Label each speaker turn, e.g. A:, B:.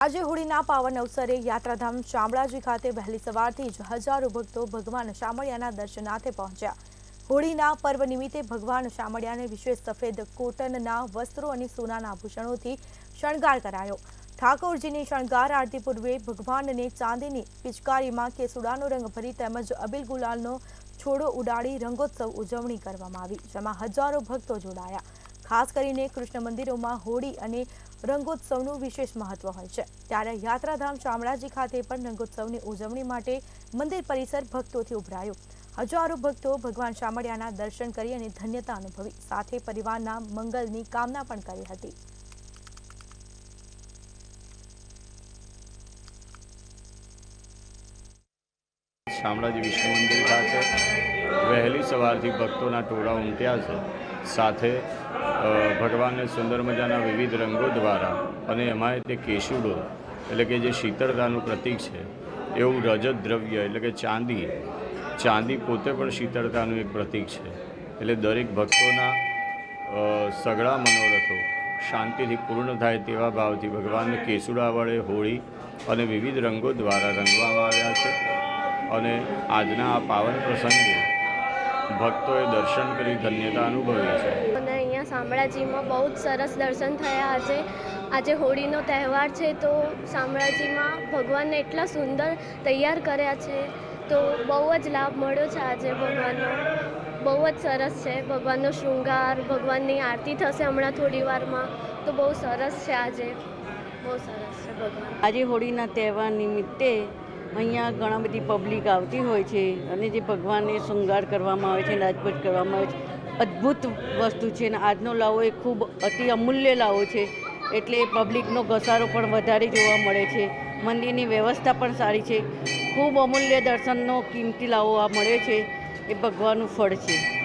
A: આજે હોળીના પાવન અવસરે યાત્રાધામ શામળાજી ખાતે વહેલી સવારથી જ હજારો ભક્તો ભગવાન શામળિયાના દર્શનાર્થે પહોંચ્યા। હોળીના પર્વ નિમિત્તે ભગવાન શામળિયાને વિશેષ સફેદ કોટનના વસ્ત્રો અને સોનાના આભૂષણોથી શણગાર કરાયો। ઠાકોરજીની શણગાર આરતી પૂર્વે ભગવાનને ચાંદીની પિચકારીમાં કેસુડાનો રંગ ભરી તેમજ અબીલ ગુલાલનો છોડો ઉડાડી રંગોત્સવ ઉજવણી કરવામાં આવી, જેમાં હજારો ભક્તો જોડાયા। ખાસ કરીને કૃષ્ણ મંદિરોમાં હોળી અને રંગોત્સવનું વિશેષ મહત્વ હોય છે, ત્યારે યાત્રાધામ શામળાજી ખાતે પણ રંગોત્સવની ઉજવણી માટે મંદિર પરિસર ભક્તોથી ઉભરાયો। હજારો ભક્તો ભગવાન શામળિયાના દર્શન કરી અને ધન્યતા અનુભવી, સાથે પરિવારના મંગલની કામના પણ કરી હતી।
B: શામળાજી વિષ્ણુ મંદિર ખાતે વહેલી સવારથી ભક્તોના ટોળા ઉમટ્યા છે। સાથે ભગવાનને સુંદર મજાના વિવિધ રંગો દ્વારા અને એમાં તે કેસુડો એટલે કે જે શીતળતાનું પ્રતીક છે એવું રજત દ્રવ્ય એટલે કે ચાંદી પોતે પણ શીતળતાનું એક પ્રતીક છે। એટલે દરેક ભક્તોના સઘળા મનોરથો શાંતિથી પૂર્ણ થાય તેવા ભાવથી ભગવાનને કેસુડા વડે હોળી અને વિવિધ રંગો દ્વારા રંગવામાં આવ્યા છે। અને આજના આ પાવન પ્રસંગે ભક્તોએ દર્શન કરી ધન્યતા અનુભવી છે।
C: અને અહીંયા શામળાજીમાં બહુ જ સરસ દર્શન થયા। આજે હોળીનો તહેવાર છે, તો શામળાજીમાં ભગવાનને એટલા સુંદર તૈયાર કર્યા છે, તો બહુ જ લાભ મળ્યો છે। આજે ભગવાનનો બહુ જ સરસ છે, ભગવાનનો શૃંગાર, ભગવાનની આરતી થશે હમણાં થોડી વારમાં, તો બહુ સરસ છે। આજે બહુ સરસ છે ભગવાન।
D: આજે હોળીના તહેવાર નિમિત્તે અહીંયા ઘણા બધી પબ્લિક આવતી હોય છે અને જે ભગવાનને શૃંગાર કરવામાં આવે છે, રાજપૂત કરવામાં આવે છે, અદ્ભુત વસ્તુ છે। અને આજનો લાવો એ ખૂબ અતિ અમૂલ્ય લાવો છે, એટલે પબ્લિકનો ઘસારો પણ વધારે જોવા મળે છે। મંદિરની વ્યવસ્થા પણ સારી છે, ખૂબ અમૂલ્ય દર્શનનો કિંમતી લાવો આ મળે છે, એ ભગવાનનું ફળ છે।